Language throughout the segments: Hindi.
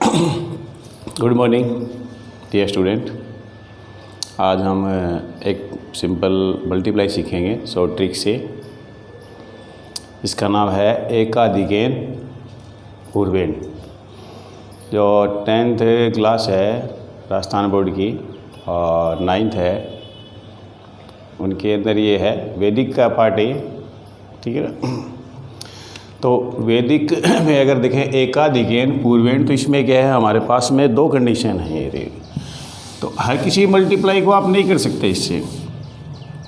Good morning dear student. आज हम एक सिंपल मल्टीप्लाई सीखेंगे शॉर्ट ट्रिक से। इसका नाम है एकाधिकेन पूर्वेण। जो 10th क्लास है राजस्थान बोर्ड की और 9th है, उनके अंदर ये है वैदिक का पार्ट है, ठीक है ना। तो वैदिक में अगर देखें एकाधिकेन पूर्वेण, तो इसमें क्या है, हमारे पास में दो कंडीशन है ये। तो हर किसी मल्टीप्लाई को आप नहीं कर सकते इससे,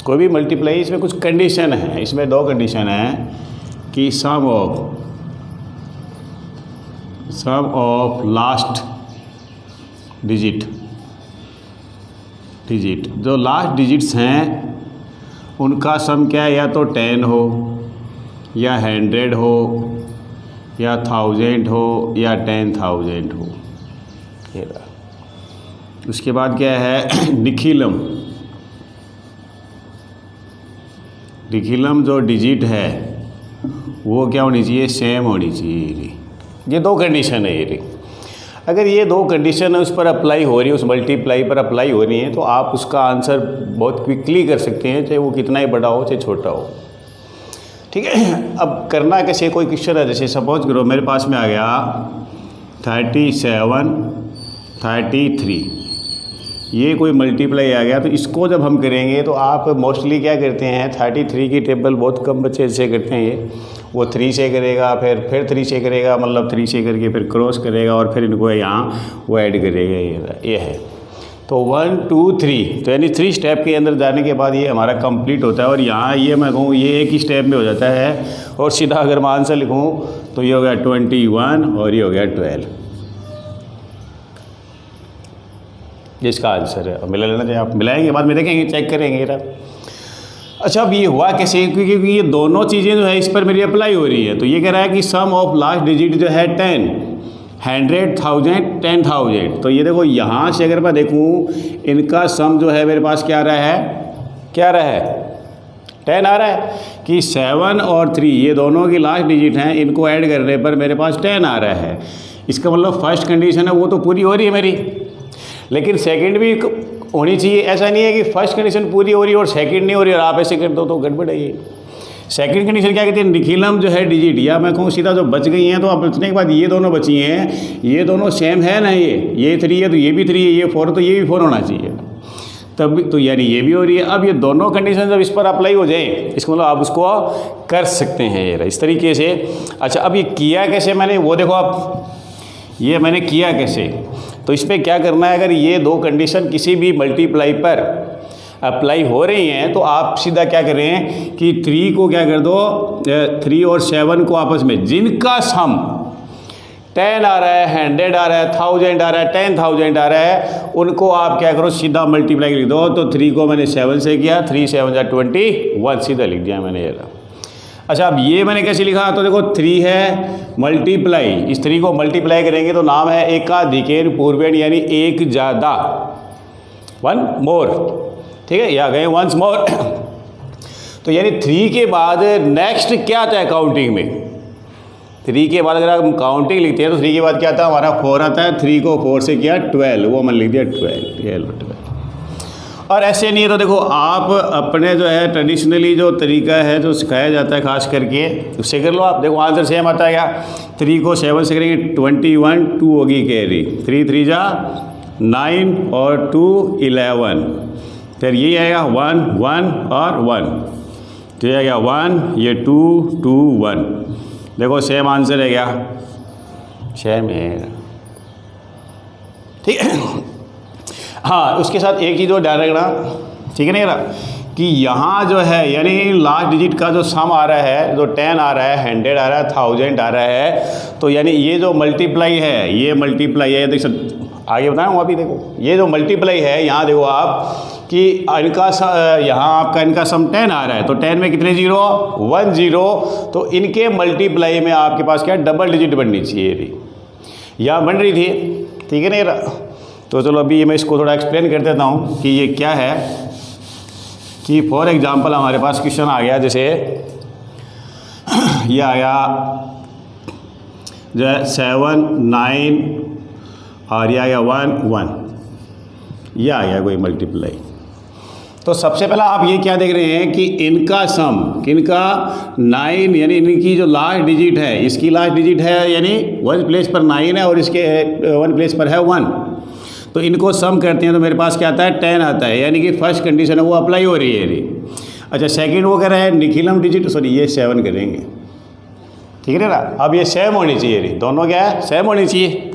कोई भी मल्टीप्लाई, इसमें कुछ कंडीशन है। इसमें दो कंडीशन है कि सम ऑफ लास्ट डिजिट जो लास्ट डिजिट्स हैं उनका सम क्या है, या तो 10 हो या 100 हो या 1000 हो या 10,000 हो। ये रहा। उसके बाद क्या है निखिलम जो डिजिट है वो क्या होनी चाहिए, सेम होनी चाहिए। ये दो कंडीशन है ये। अगर ये दो कंडीशन है उस पर अप्लाई हो रही है, उस मल्टीप्लाई पर अप्लाई हो रही है, तो आप उसका आंसर बहुत क्विकली कर सकते हैं, चाहे वो कितना ही बड़ा हो चाहे छोटा हो, ठीक है। अब करना कैसे, कोई क्वेश्चन है, जैसे सपोज करो मेरे पास में आ गया 37, 33, ये कोई मल्टीप्लाई आ गया। तो इसको जब हम करेंगे तो आप मोस्टली क्या करते हैं, 33 की टेबल बहुत कम बच्चे से करते हैं। ये वो 3 से करेगा, फिर 3 से करेगा, मतलब 3 से करके फिर क्रॉस करेगा और फिर इनको यहाँ वो ऐड करेगा। ये है तो 1 2 3, तो यानी 3 स्टेप के अंदर जाने के बाद ये हमारा कंप्लीट होता है। और यहाँ ये मैं कहूँ ये एक ही स्टेप में हो जाता है। और सीधा अगर मैं आंसर लिखूँ तो ये हो गया 21 और ये हो गया 12। ये इसका आंसर है। और मिला लेना चाहिए, आप मिलाएंगे बाद में देखेंगे, चेक करेंगे। अच्छा, अब ये हुआ कैसे, क्योंकि ये दोनों चीज़ें जो है इस पर मेरी अप्लाई हो रही है। तो ये कह रहा है कि सम ऑफ लास्ट डिजिट जो है 10, 100, 1000, 10,000। तो ये देखो यहाँ से अगर मैं देखूँ इनका सम जो है मेरे पास क्या आ रहा है, 10 आ रहा है कि 7 और 3 ये दोनों की लास्ट डिजिट हैं, इनको ऐड करने पर मेरे पास 10 आ रहा है। इसका मतलब फर्स्ट कंडीशन है वो तो पूरी हो रही है मेरी, लेकिन सेकंड भी होनी चाहिए। ऐसा नहीं है कि फर्स्ट कंडीशन पूरी हो रही है और सेकंड नहीं हो रही और आप ऐसे कर दो तो गड़बड़ है। ये सेकंड कंडीशन क्या कहते हैं, निखिलम जो है डिजिट, या मैं कहूँ सीधा जो बच गई हैं, तो अब बचने के बाद ये दोनों बची हैं, ये दोनों सेम है ना, ये 3 है तो ये भी 3 है, ये 4 तो ये भी 4 होना चाहिए। तब तो यानी ये भी हो रही है। अब ये दोनों कंडीशन जब इस पर अप्लाई हो जाए, इसका मतलब आप उसको कर सकते हैं ये इस तरीके से। अच्छा, अब ये किया कैसे मैंने, वो देखो आप, ये मैंने किया कैसे। तो इस पर क्या करना है, अगर ये दो कंडीशन किसी भी मल्टीप्लाई पर अप्लाई हो रही हैं तो आप सीधा क्या करें कि 3 को क्या कर दो, 3 और 7 को आपस में जिनका सम 10 आ रहा है, 100 आ रहा है, 1000 आ रहा है, 10,000 आ रहा है, उनको आप क्या करो, सीधा मल्टीप्लाई लिख दो। तो 3 को मैंने 7 से किया, 3 7 21, सीधा लिख दिया मैंने ये। अच्छा, अब ये मैंने कैसे लिखा, तो देखो 3 है मल्टीप्लाई, इस 3 को मल्टीप्लाई करेंगे तो नाम है एकाधिकेन पूर्वेण, यानी एक ज़्यादा, 1 मोर, ठीक है, या गए वंस मोर। तो यानी 3 के बाद नेक्स्ट क्या आता है काउंटिंग में, 3 के बाद अगर हम काउंटिंग लिखते हैं तो 3 के बाद क्या आता है हमारा, 4 आता है। 3 को 4 से किया 12, वो मैंने लिख दिया 12। और ऐसे नहीं है तो देखो आप अपने जो है ट्रेडिशनली जो तरीका है जो सिखाया जाता है खास करके, उससे कर लो आप। देखो आंसर सेम आता है क्या, 3 को 7 से करेंगे 21, 2 होगी कैरी, 3 3 जा 9 और 2 11, फिर ये आएगा 1 1 और 1, तो ये आएगा 1, ये 2 2 1। देखो सेम आंसर है क्या, सेम है, ठीक है। हाँ, उसके साथ एक चीज़ और ध्यान रखना, ठीक है ना, कि यहाँ जो है यानी लास्ट डिजिट का जो सम आ रहा है, जो 10 आ रहा है, 100 आ रहा है, 1000 आ रहा है, तो यानी ये जो मल्टीप्लाई है, ये मल्टीप्लाई है, देख आगे बताऊँ अभी। देखो ये जो मल्टीप्लाई है, यहाँ देखो आप कि इनका यहाँ आपका इनका सम 10 आ रहा है, तो 10 में कितने 0, 1 0, तो इनके मल्टीप्लाई में आपके पास क्या डबल डिजिट बननी चाहिए, यहाँ बन रही थी, ठीक है ना। तो चलो अभी मैं इसको थोड़ा एक्सप्लेन कर देता हूँ कि ये क्या है। कि फॉर एग्जांपल हमारे पास क्वेश्चन आ गया, जैसे ये आ गया जो है 7 9 और ये आ गया 1 1, यह आ गया कोई मल्टीप्लाई। तो सबसे पहला आप ये क्या देख रहे हैं कि इनका सम, किनका 9, यानी इनकी जो लास्ट डिजिट है, इसकी लास्ट डिजिट है यानी 1 प्लेस पर 9 है और इसके 1 प्लेस पर है 1, तो इनको सम करते हैं तो मेरे पास क्या आता है 10 आता है, यानी कि फर्स्ट कंडीशन है वो अप्लाई हो रही है। अच्छा सेकंड वो कह रहा है निखिलम डिजिट, सॉरी ये 7 करेंगे, ठीक है ना। अब ये सेम होनी चाहिए, दोनों क्या है सेम होनी चाहिए।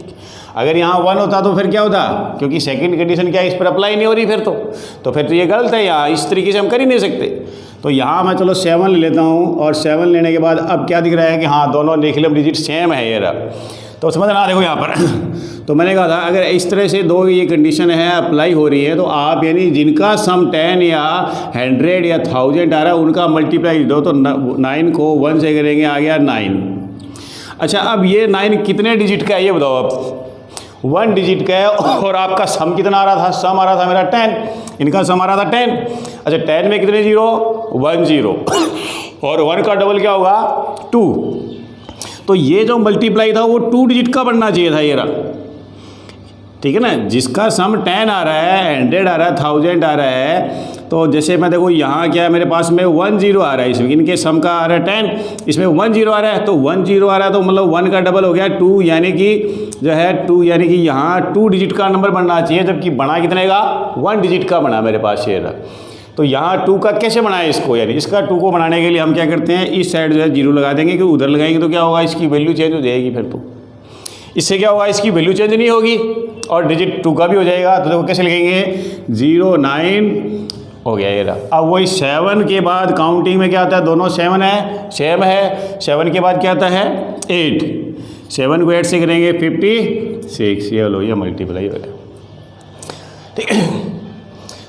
अगर यहाँ 1 होता तो फिर क्या होता, क्योंकि सेकंड कंडीशन क्या है इस पर अप्लाई नहीं हो रही, फिर तो ये गलत है, यहाँ इस तरीके से हम कर ही नहीं सकते। तो यहाँ मैं चलो 7 ले लेता हूँ, और 7 लेने के बाद अब क्या दिख रहा है कि हाँ दोनों निखिलम डिजिट सेम है ये रहा। तो समझना देखो यहाँ पर तो मैंने कहा था अगर इस तरह से दो ये कंडीशन है अप्लाई हो रही है, तो आप यानी जिनका सम 10 या 100 या 1000 आ रहा है उनका मल्टीप्लाई दो, तो 9 को 1 से करेंगे, आ गया 9। अच्छा अब ये 9 कितने डिजिट का है ये बताओ आप। 1 डिजिट का है, और आपका सम कितना आ रहा था, सम आ रहा था मेरा 10, इनका सम आ रहा था 10। अच्छा 10 में कितने जीरो, 1 0, और 1 का डबल क्या होगा 2। तो ये जो मल्टीप्लाई था वो 2 डिजिट का बनना चाहिए था ये रहा, ठीक है ना। जिसका सम 10 आ रहा है, 100 आ रहा है, 1000 आ रहा है, तो जैसे मैं देखो यहाँ क्या है मेरे पास में 1 0 आ रहा है, इसमें इनके सम का आ रहा है 10, इसमें 1 0 आ रहा है, तो 1 0 आ रहा है तो मतलब 1 का डबल हो गया 2, यानी कि जो है 2, यानी कि यहाँ 2 डिजिट का नंबर बनना चाहिए, जबकि बना कितने का 1 डिजिट का बना मेरे पास ये रहा। तो यहाँ 2 का कैसे बनाए इसको, यानी इसका 2 को बनाने के लिए हम क्या करते हैं, इस साइड जो है 0 लगा देंगे, क्योंकि उधर लगाएंगे तो क्या होगा इसकी वैल्यू चेंज हो जाएगी, फिर तो इससे क्या होगा इसकी वैल्यू चेंज नहीं होगी और डिजिट 2 का भी हो जाएगा। तो देखो कैसे लिखेंगे 0 9 हो गया ये रहा। अब वही 7 के बाद काउंटिंग में क्या आता है, दोनों 7 है, सेम है। 7 के बाद क्या आता है 8, 7 को 8 से करेंगे 56, ये लो ये मल्टीप्लाई हो गया, ठीक है।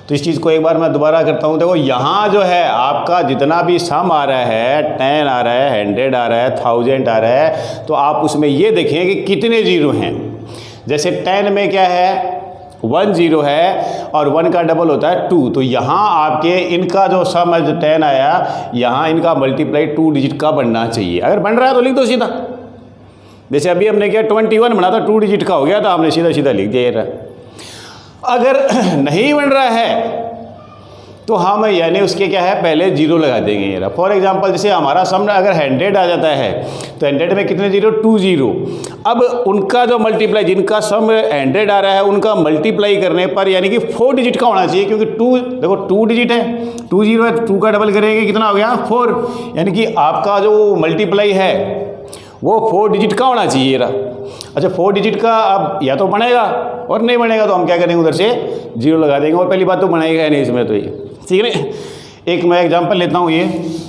तो इस चीज़ को एक बार मैं दोबारा करता हूँ। देखो यहाँ जो है आपका जितना भी सम आ रहा है, 10 आ रहा है, 100 आ रहा है, 1000 आ रहा है, तो आप उसमें ये देखें कि कितने जीरो हैं। जैसे 10 में क्या है 1 0 है, और 1 का डबल होता है 2, तो यहाँ आपके इनका जो सम है जो 10 आया, यहाँ इनका मल्टीप्लाई 2 डिजिट का बनना चाहिए। अगर बन रहा है तो लिख दो सीधा, जैसे अभी हमने किया 21 बना था 2 डिजिट का हो गया, तो हमने सीधा सीधा लिख दिया। अगर नहीं बन रहा है तो हम यानी उसके क्या है पहले 0 लगा देंगे ये रहा। फॉर एग्जांपल जैसे हमारा सम अगर 100 आ जाता है, तो 100 में कितने जीरो 2 0। अब उनका जो मल्टीप्लाई, जिनका सम 100 आ रहा है उनका मल्टीप्लाई करने पर यानी कि 4 डिजिट का होना चाहिए, क्योंकि 2 देखो 2 डिजिट है, 2 0 है, 2 का डबल करेंगे कितना हो गया 4, यानी कि आपका जो मल्टीप्लाई है वो 4 डिजिट का होना चाहिए ये रहा। अच्छा 4 डिजिट का अब या तो बनेगा और नहीं बनेगा तो हम क्या करेंगे उधर से 0 लगा देंगे, और पहली बात तो बनेगा नहीं इसमें, तो ये ठीक है ना। एक मैं एग्जांपल लेता हूँ, ये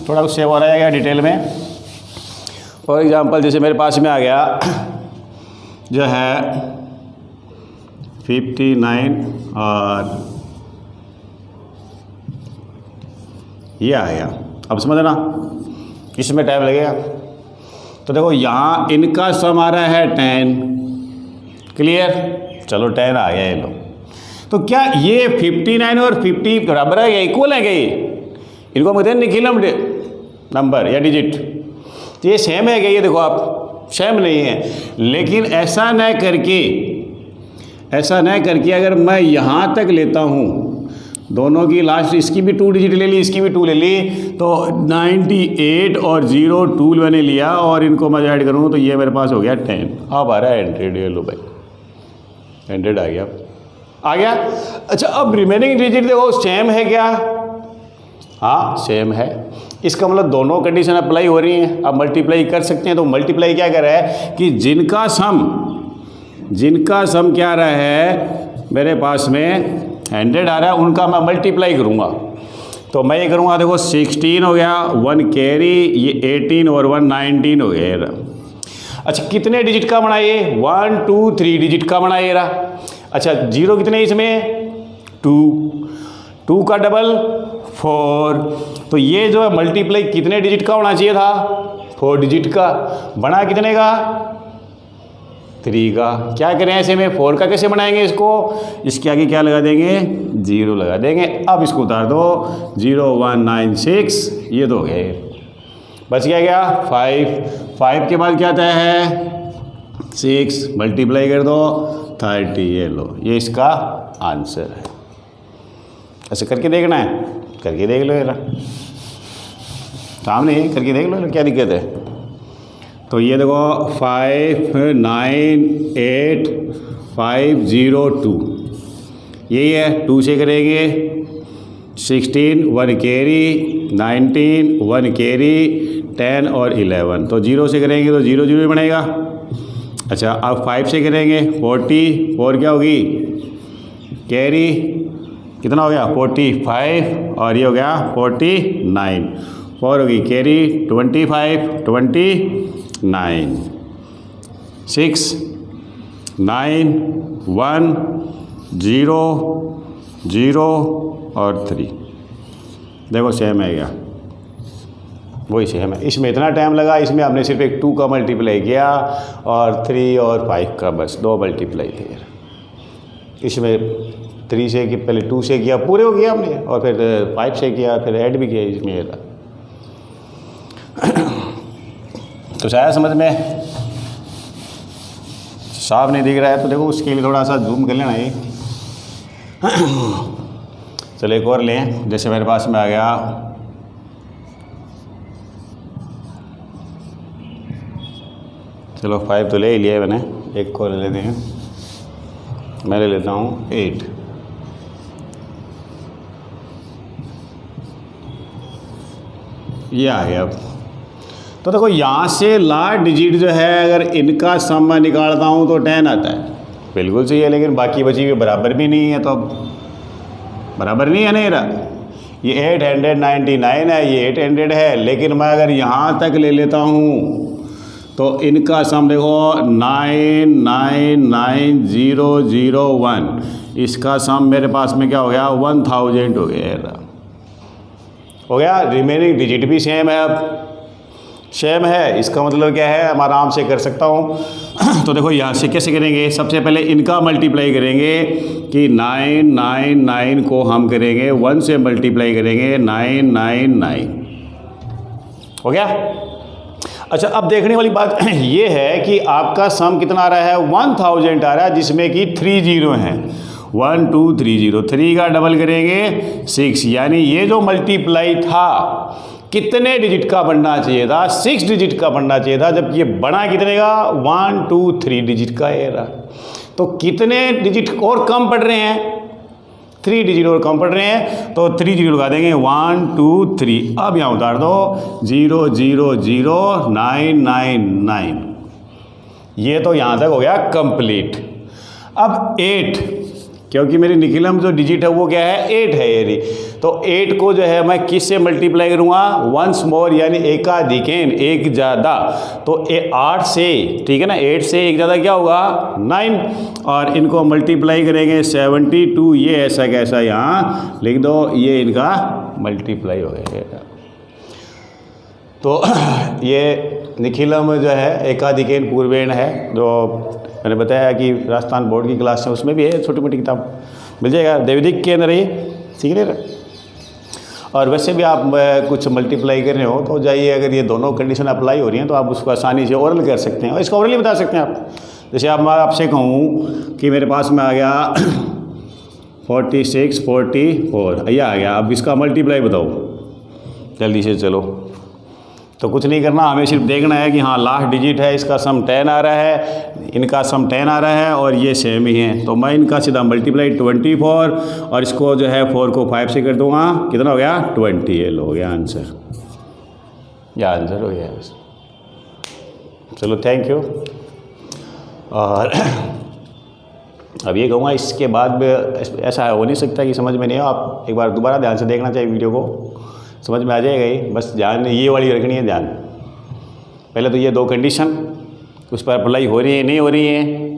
थोड़ा कुछ सेव हो रहेगा डिटेल में। फॉर एग्जांपल जैसे मेरे पास में आ गया जो है 59 और ये आ गया। अब समझना इसमें टाइम लगेगा। तो देखो यहाँ इनका सम आ रहा है 10, क्लियर, चलो 10 आ गया ये लो। तो क्या ये 59 और 50 बराबर है या इक्वल है क्या, ये इनको हम कहते हैं निखिलम नंबर या डिजिट, तो ये सेम है क्या, ये देखो आप सेम नहीं है। लेकिन ऐसा न करके अगर मैं यहाँ तक लेता हूँ, दोनों की लास्ट इसकी भी 2 डिजिट ले ली, इसकी भी 2 ले ली, तो 98 और 0 2 मैंने लिया, और इनको मैं ऐड करूँ तो ये मेरे पास हो गया 10। अब आ रहा है 100, ये लो भाई 100 आ गया। अच्छा अब रिमेनिंग डिजिट देखो सेम है क्या, हाँ सेम है। इसका मतलब दोनों कंडीशन अप्लाई हो रही हैं। अब मल्टीप्लाई कर सकते हैं, तो मल्टीप्लाई क्या कर रहा है कि जिनका सम क्या आ रहा है मेरे पास में 100 आ रहा है, उनका मैं मल्टीप्लाई करूँगा। तो मैं ये करूँगा, देखो 16 हो गया, 1 कैरी, ये 18 और 1 19 हो गया। अच्छा कितने डिजिट का बना ये 1 2 3 डिजिट का बना ये रहा। अच्छा 0 कितने इसमें 2 का डबल 4, तो ये जो है मल्टीप्लाई कितने डिजिट का होना चाहिए था 4 डिजिट का, बना कितने का 3 का। क्या करें ऐसे में 4 का कैसे बनाएंगे इसको, इसके आगे क्या लगा देंगे 0 लगा देंगे। अब इसको उतार दो 0 1 9 6, ये तो हो गए, बच गया 5 के बाद क्या आता है 6 मल्टीप्लाई कर दो 30, ये लो, ये इसका आंसर है। ऐसे करके देखना है, करके देख लो जरा, सामने करके देख लो, क्या दिक्कत है। तो ये देखो 598502 यही है। 2 से करेंगे 16 1 कैरी, 19 1 कैरी, 10 और 11। तो 0 से करेंगे तो 0 0 बनेगा। अच्छा अब 5 से करेंगे 40, 4 क्या होगी कैरी, कितना हो गया 45, और ये हो गया 49, 4 होगी कैरी 25 29, 6 9 1 0 0 और 3। देखो सेम है क्या, वही सेम है। इसमें इतना टाइम लगा, इसमें आपने सिर्फ एक 2 का मल्टीप्लाई किया और 3 और 5 का बस 2 मल्टीप्लाई थे। इसमें 3 से कि पहले 2 से किया, पूरे हो गया हमने, और फिर 5 से किया, फिर ऐड भी किया इसमें। तो शायद समझ में साफ नहीं दिख रहा है, तो देखो उसके लिए थोड़ा सा जूम कर लेना ये। चलो एक और लें, जैसे मेरे पास में आ गया चलो 5 तो ले ही लिया मैंने, एक और ले लेते हैं। मैं ले लेता हूँ 8। ये आ गया। अब तो देखो यहाँ से लास्ट डिजिट जो है, अगर इनका सम मैं निकालता हूँ तो 10 आता है, बिल्कुल सही है। लेकिन बाकी बची हुई बराबर भी नहीं है, तो अब बराबर नहीं है ना ये। ये 899 है, ये 800 है। लेकिन मैं अगर यहाँ तक ले लेता हूँ तो इनका सम देखो 999001, इसका सम मेरे पास में क्या हो गया 1000 हो गया। हो गया। रिमेनिंग डिजिट भी सेम है, अब सेम है, इसका मतलब क्या है, मैं आराम से कर सकता हूँ। तो देखो यहाँ से कैसे करेंगे, सबसे पहले इनका मल्टीप्लाई करेंगे कि 999 को हम करेंगे 1 से मल्टीप्लाई करेंगे 999, हो गया। अच्छा अब देखने वाली बात ये है कि आपका सम कितना आ रहा है 1000 आ रहा है, जिसमें कि 3 जीरो हैं, 1 2 3 0, 3 का डबल करेंगे 6, यानी ये जो मल्टीप्लाई था कितने डिजिट का बनना चाहिए था, 6 डिजिट का बनना चाहिए था, जबकि ये बना कितने का 1 2 3 डिजिट का ये रहा। तो कितने डिजिट और कम पड़ रहे हैं, 3 डिजिट और कम पड़ रहे हैं, तो 3 डिजिट लगा देंगे 1 2 3। अब यहाँ उतार दो 0 0 0 9 9 9, ये तो यहाँ तक हो गया कंप्लीट। अब 8, क्योंकि मेरी निखिलम जो डिजिट है वो क्या है 8 है ये, तो 8 को जो है मैं किस से मल्टीप्लाई करूँगा, वंस मोर, यानी एकाधिकेन, एक ज़्यादा। तो 8 से, ठीक है ना, 8 से एक ज़्यादा क्या होगा 9, और इनको मल्टीप्लाई करेंगे 72, ये ऐसा कैसा यहाँ लिख दो, ये इनका मल्टीप्लाई हो गया। तो ये निखिलम जो है एकाधिकेन पूर्वेण है, जो मैंने बताया कि राजस्थान बोर्ड की क्लास है, उसमें भी है, छोटी मोटी किताब मिल जाएगा, देवदिक के अंदर ये सीख ले रहे। और वैसे भी आप कुछ मल्टीप्लाई कर रहे हो तो जाइए, अगर ये दोनों कंडीशन अप्लाई हो रही हैं तो आप उसको आसानी से ओरल कर सकते हैं, और इसका ओरली बता सकते हैं आप। जैसे आप मैं आपसे कहूँ कि मेरे पास में आ गया 46 44, ये आ गया, अब इसका मल्टीप्लाई बताओ जल्दी से। चलो, तो कुछ नहीं करना, हमें सिर्फ देखना है कि हाँ लास्ट डिजिट है, इसका सम 10 आ रहा है, इनका सम 10 आ रहा है, और ये सेम ही है। तो मैं इनका सीधा मल्टीप्लाई 24, और इसको जो है 4 को 5 से कर दूंगा, कितना हो गया 20, ये हो गया आंसर, यह आंसर हो गया बस। चलो थैंक यू। और अब ये कहूँगा, इसके बाद ऐसा हो नहीं सकता कि समझ में नहीं हो, आप एक बार दोबारा ध्यान से देखना चाहिए वीडियो को, समझ में आ जाएगा ही। बस ध्यान ये वाली रखनी है ध्यान, पहले तो ये 2 कंडीशन उस पर अप्लाई हो रही है नहीं हो रही है,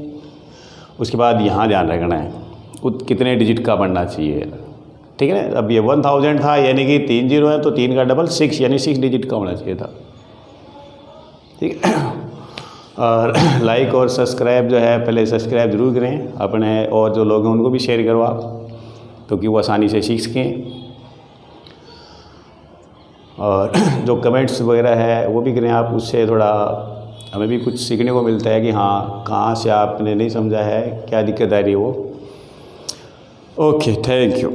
उसके बाद यहाँ ध्यान रखना है कितने डिजिट का बनना चाहिए, ठीक है ना। अब ये 1000 था, यानी कि 3 जीरो है, तो 3 का डबल 6, यानी 6 डिजिट का होना चाहिए था, ठीक है। और लाइक और सब्सक्राइब जो है, पहले सब्सक्राइब जरूर करें अपने, और जो लोग हैं उनको भी शेयर करो आप, तो कि वो आसानी से सीख सकें। और जो कमेंट्स वगैरह है वो भी करें आप, उससे थोड़ा हमें भी कुछ सीखने को मिलता है कि हाँ कहाँ से आपने नहीं समझा है, क्या दिक्कत आ रही है वो। Okay, thank you.